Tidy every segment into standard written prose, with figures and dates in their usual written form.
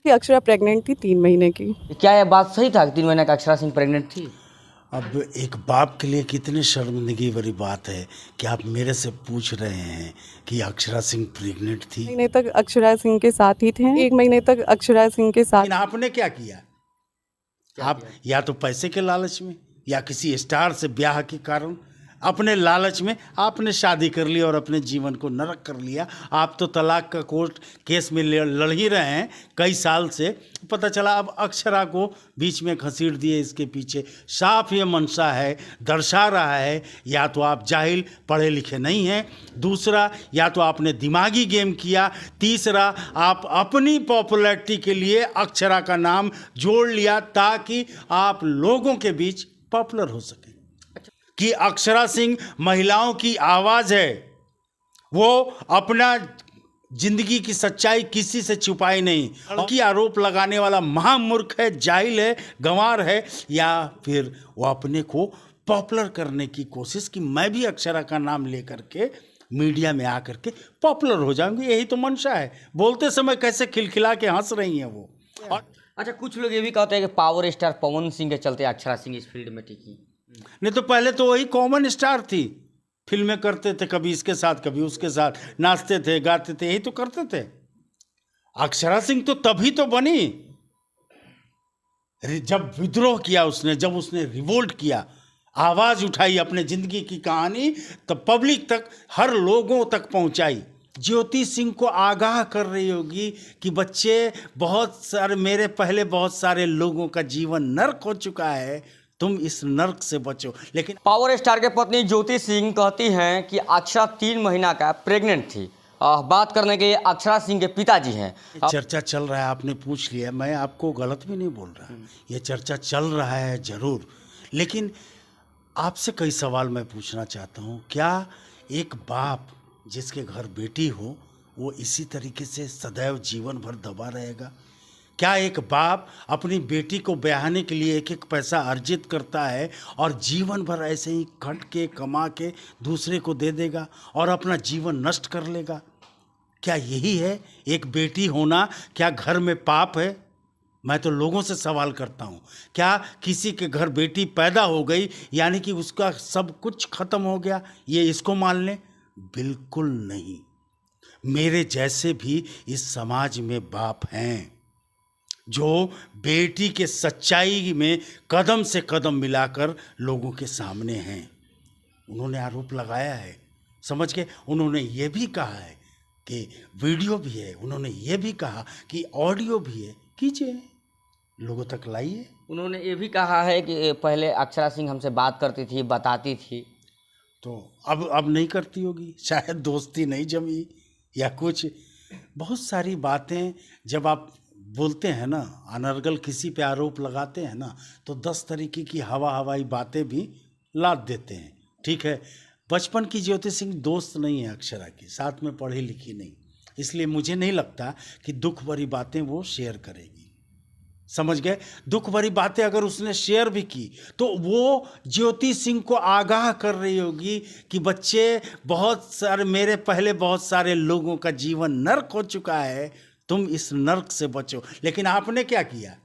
कि अक्षरा प्रेग्नेंट थी 3 महीने की। क्या यह बात सही था कि 3 महीने का अक्षरा सिंह प्रेग्नेंट थी? अब एक बाप के लिए कितनी शर्मिंदगी भरी बात है कि आप मेरे से पूछ रहे हैं कि अक्षरा सिंह प्रेग्नेंट थी। महीने तक अक्षरा सिंह के साथ ही थे, 1 महीने तक अक्षरा सिंह के साथ। लेकिन आपने क्या किया? आप या तो पैसे के लालच में या किसी स्टार से ब्याह के कारण अपने लालच में आपने शादी कर ली और अपने जीवन को नरक कर लिया। आप तो तलाक का कोर्ट केस में लड़ ही रहे हैं कई साल से। पता चला अब अक्षरा को बीच में घसीट दिए। इसके पीछे साफ ये मंशा है, दर्शा रहा है या तो आप जाहिल पढ़े लिखे नहीं हैं, दूसरा या तो आपने दिमागी गेम किया, तीसरा आप अपनी पॉपुलैरिटी के लिए अक्षरा का नाम जोड़ लिया ताकि आप लोगों के बीच पॉपुलर हो सके। कि अक्षरा सिंह महिलाओं की आवाज़ है, वो अपना जिंदगी की सच्चाई किसी से छुपाई नहीं। कि आरोप लगाने वाला महामूर्ख है, जाहिल है, गंवार है, या फिर वो अपने को पॉपुलर करने की कोशिश कि मैं भी अक्षरा का नाम लेकर के मीडिया में आकर के पॉपुलर हो जाऊंगी। यही तो मंशा है। बोलते समय कैसे खिलखिला के हंस रही हैं वो। और अच्छा, कुछ लोग ये भी कहते हैं कि पावर स्टार पवन सिंह के चलते अक्षरा सिंह इस फील्ड में टिकी। नहीं तो पहले तो वही कॉमन स्टार थी, फिल्में करते थे, कभी इसके साथ कभी उसके साथ, नाचते थे, गाते थे, यही तो करते थे। अक्षरा सिंह तो तभी तो बनी जब विद्रोह किया उसने, जब उसने रिवोल्ट किया, आवाज उठाई, अपने जिंदगी की कहानी तब पब्लिक तक, हर लोगों तक पहुंचाई। ज्योति सिंह को आगाह कर रही होगी कि बच्चे बहुत सारे, मेरे पहले बहुत सारे लोगों का जीवन नर्क हो चुका है, तुम इस नर्क से बचो। लेकिन पावर स्टार के पत्नी ज्योति सिंह कहती हैं कि अक्षरा 3 महीना का प्रेग्नेंट थी। बात करने के अक्षरा सिंह के पिताजी हैं। चर्चा चल रहा है, आपने पूछ लिया, मैं आपको गलत भी नहीं बोल रहा। ये चर्चा चल रहा है जरूर, लेकिन आपसे कई सवाल मैं पूछना चाहता हूँ। क्या एक बाप जिसके घर बेटी हो वो इसी तरीके से सदैव जीवन भर दबा रहेगा? क्या एक बाप अपनी बेटी को ब्याहने के लिए एक एक पैसा अर्जित करता है और जीवन भर ऐसे ही खट के कमा के दूसरे को दे देगा और अपना जीवन नष्ट कर लेगा? क्या यही है एक बेटी होना? क्या घर में पाप है? मैं तो लोगों से सवाल करता हूँ, क्या किसी के घर बेटी पैदा हो गई यानी कि उसका सब कुछ खत्म हो गया, ये इसको मान लें? बिल्कुल नहीं। मेरे जैसे भी इस समाज में बाप हैं जो बेटी के सच्चाई में कदम से कदम मिलाकर लोगों के सामने हैं। उन्होंने आरोप लगाया है, समझ के उन्होंने ये भी कहा है कि वीडियो भी है, उन्होंने ये भी कहा कि ऑडियो भी है, कीजिए, लोगों तक लाइए। उन्होंने ये भी कहा है कि पहले अक्षरा सिंह हमसे बात करती थी, बताती थी, तो अब नहीं करती होगी, शायद दोस्ती नहीं जमी या कुछ। बहुत सारी बातें जब आप बोलते हैं ना, अनर्गल किसी पे आरोप लगाते हैं ना, तो 10 तरीके की हवाई बातें भी लाद देते हैं। ठीक है, बचपन की ज्योति सिंह दोस्त नहीं है अक्षरा की, साथ में पढ़ी लिखी नहीं, इसलिए मुझे नहीं लगता कि दुख भरी बातें वो शेयर करेगी। समझ गए? दुख भरी बातें अगर उसने शेयर भी की तो वो ज्योति सिंह को आगाह कर रही होगी कि बच्चे बहुत सारे, मेरे पहले बहुत सारे लोगों का जीवन नर्क हो चुका है, तुम इस नर्क से बचो। लेकिन आपने क्या किया?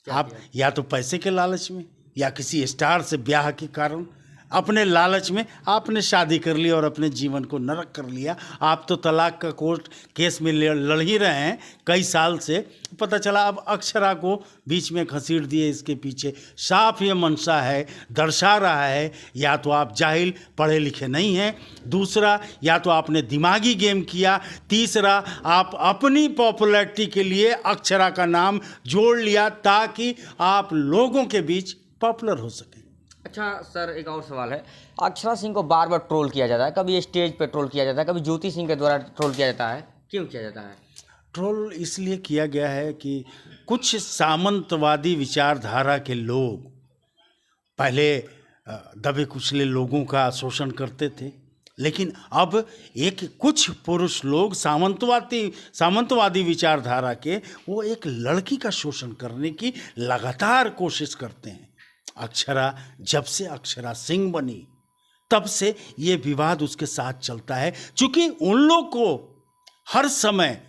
आप या तो पैसे के लालच में या किसी स्टार से ब्याह के कारण अपने लालच में आपने शादी कर ली और अपने जीवन को नरक कर लिया। आप तो तलाक का कोर्ट केस में लड़ ही रहे हैं कई साल से। पता चला अब अक्षरा को बीच में घसीट दिए। इसके पीछे साफ ये मंशा है, दर्शा रहा है या तो आप जाहिल पढ़े लिखे नहीं हैं, दूसरा या तो आपने दिमागी गेम किया, तीसरा आप अपनी पॉपुलैरिटी के लिए अक्षरा का नाम जोड़ लिया ताकि आप लोगों के बीच पॉपुलर हो सके। अच्छा सर, एक और सवाल है। अक्षरा सिंह को बार बार ट्रोल किया जाता है, कभी स्टेज पे ट्रोल किया जाता है, कभी ज्योति सिंह के द्वारा ट्रोल किया जाता है, क्यों किया जाता है? ट्रोल इसलिए किया गया है कि कुछ सामंतवादी विचारधारा के लोग पहले दबे कुचले लोगों का शोषण करते थे, लेकिन अब एक कुछ पुरुष लोग सामंतवादी विचारधारा के, वो एक लड़की का शोषण करने की लगातार कोशिश करते हैं। अक्षरा जब से अक्षरा सिंह बनी तब से ये विवाद उसके साथ चलता है, क्योंकि उन लोग को हर समय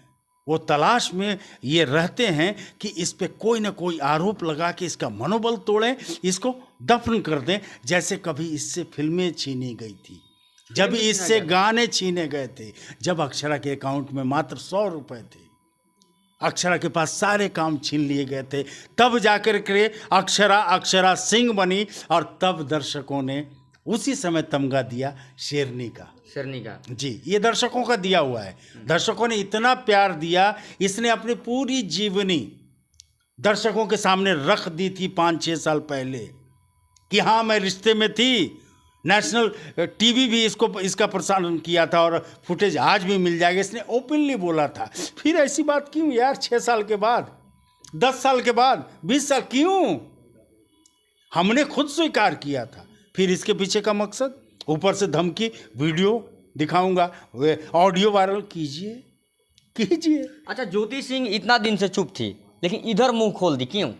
वो तलाश में ये रहते हैं कि इस पे कोई ना कोई आरोप लगा के इसका मनोबल तोड़ें, इसको दफन कर दें। जैसे कभी इससे फिल्में छीनी गई थी, जब इससे गाने छीने गए थे, जब अक्षरा के अकाउंट में मात्र 100 रुपए थे, अक्षरा के पास सारे काम छीन लिए गए थे, तब जाकर के अक्षरा सिंह बनी। और तब दर्शकों ने उसी समय तमगा दिया शेरनी का जी, ये दर्शकों का दिया हुआ है। दर्शकों ने इतना प्यार दिया, इसने अपनी पूरी जीवनी दर्शकों के सामने रख दी थी 5-6 साल पहले कि हाँ मैं रिश्ते में थी। नेशनल टीवी भी इसका प्रसारण किया था और फुटेज आज भी मिल जाएगा। इसने ओपनली बोला था। फिर ऐसी बात क्यों यार, 6 साल के बाद, 10 साल के बाद, 20 साल क्यों? हमने खुद स्वीकार किया था। फिर इसके पीछे का मकसद, ऊपर से धमकी, वीडियो दिखाऊंगा, ऑडियो वायरल कीजिए। अच्छा, ज्योति सिंह इतना दिन से चुप थी, लेकिन इधर मुंह खोल दी, क्यों?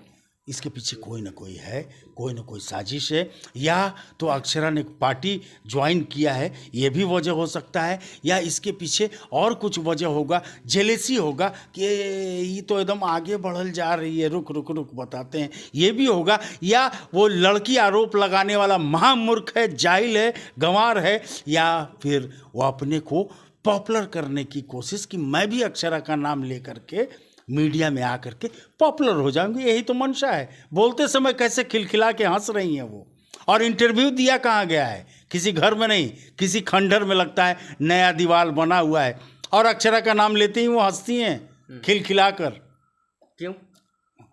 इसके पीछे कोई ना कोई है, कोई ना कोई साजिश है, या तो अक्षरा ने पार्टी ज्वाइन किया है, ये भी वजह हो सकता है, या इसके पीछे और कुछ वजह होगा, जेलेसी होगा कि ये तो एकदम आगे बढ़ल जा रही है, रुक बताते हैं, ये भी होगा। या वो लड़की आरोप लगाने वाला महामूर्ख है, जाहिल है, गंवार है, या फिर वो अपने को पॉपुलर करने की कोशिश कि मैं भी अक्षरा का नाम लेकर के मीडिया में आकर के पॉपुलर हो जाएंगे, यही तो मंशा है। बोलते समय कैसे खिलखिला के हंस रही हैं वो। और इंटरव्यू दिया कहाँ गया है? किसी घर में नहीं, किसी खंडहर में लगता है, नया दीवार बना हुआ है, और अक्षरा का नाम लेते ही वो हंसती हैं खिलखिला कर। क्यों?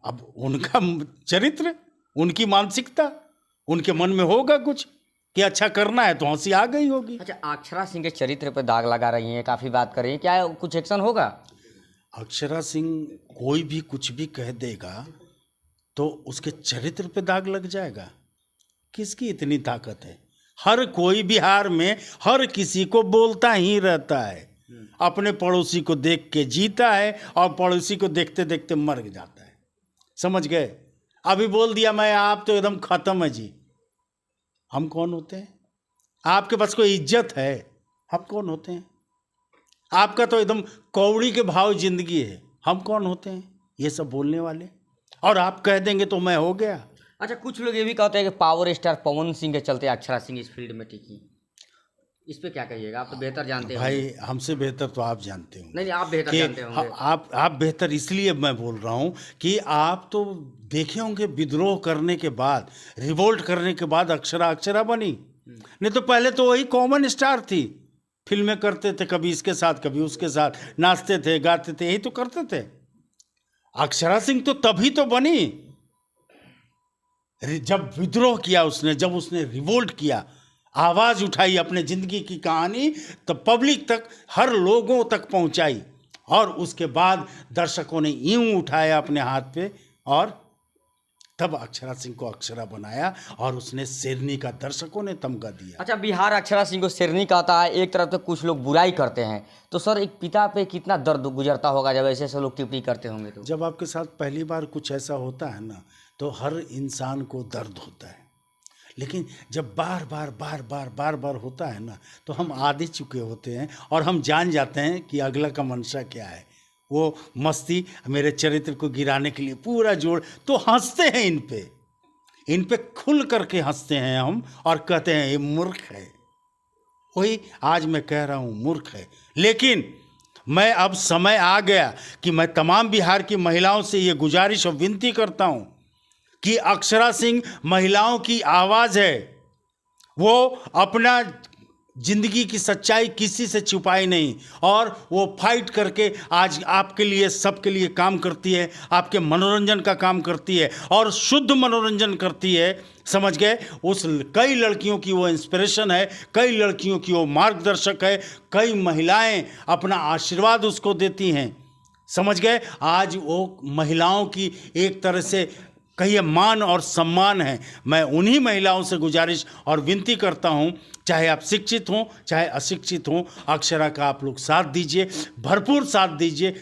अब उनका चरित्र, उनकी मानसिकता, उनके मन में होगा कुछ कि अच्छा करना है, तो हंसी आ गई होगी। अच्छा, अक्षरा सिंह के चरित्र पर दाग लगा रही हैं, काफ़ी बात कर रही हैं, क्या कुछ एक्शन होगा? अक्षरा सिंह कोई भी कुछ भी कह देगा तो उसके चरित्र पे दाग लग जाएगा। किसकी इतनी ताकत है? हर कोई बिहार में हर किसी को बोलता ही रहता है, अपने पड़ोसी को देख के जीता है और पड़ोसी को देखते देखते मर जाता है। समझ गए? अभी बोल दिया मैं, आप तो एकदम खत्म है जी। हम कौन होते हैं? आपके पास कोई इज्जत है? हम कौन होते हैं? आपका तो एकदम कौड़ी के भाव जिंदगी है, हम कौन होते हैं ये सब बोलने वाले? और आप कह देंगे तो मैं हो गया। अच्छा, कुछ लोग ये भी कहते हैं कि पावर स्टार पवन सिंह के चलते अक्षरा सिंह इस फील्ड में टिकी, इस पे क्या कहिएगा? आप तो बेहतर जानते हैं भाई, हमसे बेहतर तो आप जानते हो। नहीं, आप बेहतर जानते होंगे। आप बेहतर इसलिए मैं बोल रहा हूँ कि आप तो देखे होंगे विद्रोह करने के बाद, रिवोल्ट करने के बाद अक्षरा बनी। नहीं तो पहले तो वही कॉमन स्टार थी, फिल्में करते थे, कभी इसके साथ कभी उसके साथ, नाचते थे, गाते थे, यही तो करते थे। अक्षरा सिंह तो तभी तो बनी जब विद्रोह किया उसने, जब उसने रिवोल्ट किया, आवाज उठाई, अपने जिंदगी की कहानी तब पब्लिक तक, हर लोगों तक पहुंचाई, और उसके बाद दर्शकों ने यूं उठाया अपने हाथ पे, और तब अक्षरा सिंह को अक्षरा बनाया, और उसने शेरनी का दर्शकों ने तमगा दिया। अच्छा, बिहार अक्षरा सिंह को शेरनी कहता है, एक तरफ तो कुछ लोग बुराई करते हैं, तो सर एक पिता पे कितना दर्द गुजरता होगा जब ऐसे लोग टिप्पणी करते होंगे? तो जब आपके साथ पहली बार कुछ ऐसा होता है ना, तो हर इंसान को दर्द होता है, लेकिन जब बार बार होता है ना, तो हम आदि चुके होते हैं और हम जान जाते हैं कि अगला का मंशा क्या है। वो मस्ती मेरे चरित्र को गिराने के लिए पूरा जोड़, तो हंसते हैं इन पे खुल करके हंसते हैं हम, और कहते हैं ये मूर्ख है। वही आज मैं कह रहा हूँ, मूर्ख है। लेकिन मैं अब समय आ गया कि मैं तमाम बिहार की महिलाओं से ये गुजारिश और विनती करता हूँ कि अक्षरा सिंह महिलाओं की आवाज़ है। वो अपना जिंदगी की सच्चाई किसी से छुपाई नहीं, और वो फाइट करके आज आपके लिए, सबके लिए काम करती है, आपके मनोरंजन का काम करती है, और शुद्ध मनोरंजन करती है। समझ गए? उस कई लड़कियों की वो इंस्पिरेशन है, कई लड़कियों की वो मार्गदर्शक है, कई महिलाएं अपना आशीर्वाद उसको देती हैं। समझ गए? आज वो महिलाओं की एक तरह से कहिए मान और सम्मान है। मैं उन्हीं महिलाओं से गुजारिश और विनती करता हूँ, चाहे आप शिक्षित हों चाहे अशिक्षित हों, अक्षरा का आप लोग साथ दीजिए, भरपूर साथ दीजिए।